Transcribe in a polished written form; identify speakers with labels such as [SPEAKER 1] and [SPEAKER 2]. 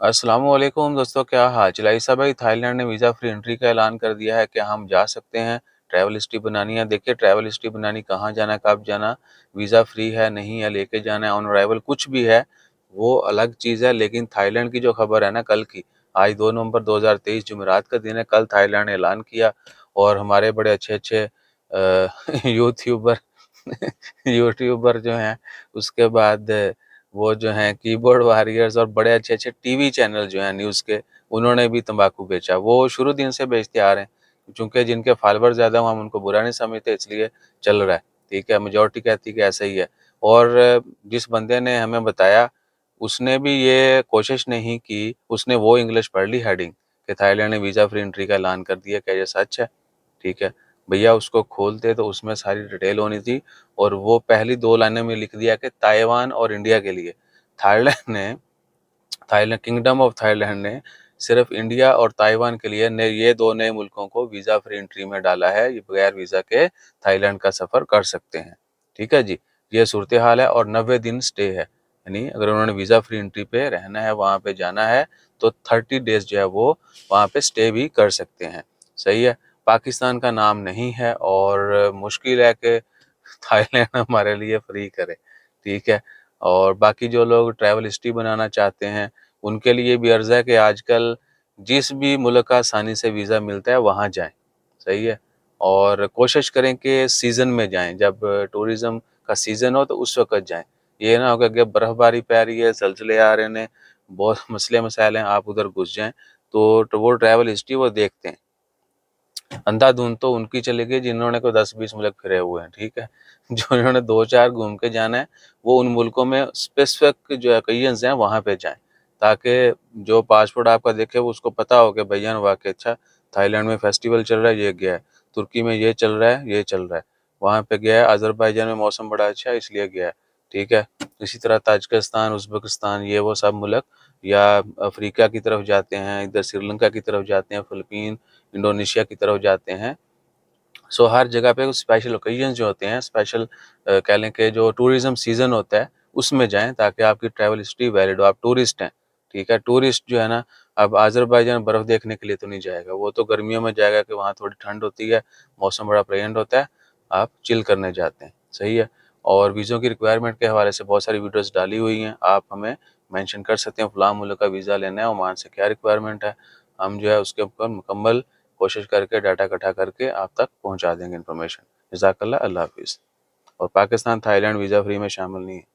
[SPEAKER 1] अस्सलामुअलैकुम दोस्तों, क्या हाल चाल है? ईसा भाई, थाईलैंड ने वीज़ा फ्री एंट्री का ऐलान कर दिया है। क्या हम जा सकते हैं? ट्रैवल हिस्ट्री बनानी है। देखिए, ट्रैवल हिस्ट्री बनानी, कहाँ जाना, कब जाना, वीज़ा फ्री है नहीं है, लेके जाना है, ऑन अराइवल कुछ भी है, वो अलग चीज़ है। लेकिन थाईलैंड की जो खबर है ना कल की, आज 2 नवंबर 2023 जुमेरात का दिन है, कल थाईलैंड ने ऐलान किया। और हमारे बड़े अच्छे-अच्छे यूट्यूबर यूट्यूबर जो हैं, उसके बाद वो जो हैं कीबोर्ड वॉरियर्स और बड़े अच्छे-अच्छे टीवी चैनल जो हैं न्यूज़ के, उन्होंने भी तंबाकू बेचा। वो शुरू दिन से बेचते आ रहे हैं, चूँकि जिनके फॉलोवर ज़्यादा हों हम उनको बुरा नहीं समझते, इसलिए चल रहा है, ठीक है? मेजॉरिटी कहती है कि ऐसा ही है। और जिस बंदे ने हमें बताया, उसने भी ये कोशिश नहीं की, उसने वो इंग्लिश पढ़ ली हेडिंग कि थाईलैंड ने वीज़ा फ्री एंट्री का ऐलान कर दिया, क्या ये सच है? ठीक है? भैया उसको खोलते तो उसमें सारी डिटेल होनी थी, और वो पहली 2 लाइनों में लिख दिया कि ताइवान और इंडिया के लिए। थाईलैंड ने थाईलैंड किंगडम ऑफ थाईलैंड ने सिर्फ इंडिया और ताइवान के लिए ने ये 2 नए मुल्कों को वीज़ा फ्री एंट्री में डाला है। ये बगैर वीज़ा के थाईलैंड का सफ़र कर सकते हैं। ठीक है जी? ये सूरत-ए-हाल है, और 90 दिन स्टे है। यानी अगर उन्होंने वीज़ा फ्री एंट्री पे रहना है, वहाँ पे जाना है, तो 30 डेज़ जो है वो वहाँ पे स्टे भी कर सकते हैं। सही है? पाकिस्तान का नाम नहीं है, और मुश्किल है कि थाईलैंड हमारे लिए फ्री करे। ठीक है? और बाकी जो लोग ट्रैवल हिस्ट्री बनाना चाहते हैं, उनके लिए भी अर्ज़ है कि आजकल जिस भी मुल्क का आसानी से वीज़ा मिलता है, वहाँ जाएँ। सही है? और कोशिश करें कि सीज़न में जाएँ, जब टूरिज़्म का सीज़न हो तो उस वक़्त जाएँ। ये ना हो कि अगर बर्फ़बारी पै रही है, ज़लज़ले आ रहे हैं, बहुत मसले-मसाइल हैं, आप उधर घुस जाएँ, तो वो ट्रैवल हिस्ट्री वो देखते हैं। अंधाधुंध तो उनकी चलेगी जिन्होंने कोई 10-20 मुल्क फिरे हुए हैं, ठीक है? जो इन्होंने 2-4 घूम के जाना है, वो उन मुल्कों में स्पेसिफिक जो ओकेजन्स हैं वहाँ पे जाएँ, ताकि जो पासपोर्ट आपका देखे वो उसको पता हो कि भैया वाक़ई अच्छा थाईलैंड में फेस्टिवल चल रहा है, ये गया है, तुर्की में ये चल रहा है, ये चल रहा है, वहाँ पे गया है, अज़रबैजान में मौसम बड़ा अच्छा है इसलिए गया है, ठीक है? इसी तरह ताजिकिस्तान, उज़्बेकिस्तान, ये वो सब मुल्क, या अफ्रीका की तरफ जाते हैं, इधर श्रीलंका की तरफ जाते हैं, फ़िलिपीन, इंडोनेशिया की तरफ जाते हैं। सो हर जगह पे कुछ स्पेशल ओकेजन जो होते हैं, स्पेशल कह लें कि जो टूरिज़्म सीज़न होता है, उसमें जाएँ ताकि आपकी ट्रैवल हिस्ट्री वैलिड हो। आप टूरिस्ट हैं, ठीक है? टूरिस्ट जो है ना, अब अज़रबैजान बर्फ़ देखने के लिए तो नहीं जाएगा, वो तो गर्मियों में जाएगा कि वहाँ थोड़ी ठंड होती है, मौसम बड़ा प्लेजेंट होता है, आप चिल करने जाते हैं, सही है? और वीज़ों की रिक्वायरमेंट के हवाले से बहुत सारी वीडियोज़ डाली हुई हैं, आप हमें मेंशन कर सकते हैं, फलाँ मुल्क का वीज़ा लेना है, ओमान से क्या रिक्वायरमेंट है, हम जो है उसके ऊपर मुकम्मल कोशिश करके डाटा इकट्ठा करके आप तक पहुँचा देंगे इन्फॉर्मेशन। जज़ाकल्लाह, अल्लाह हाफ़िज़। और पाकिस्तान, थाईलैंड वीज़ा फ्री में शामिल नहीं है।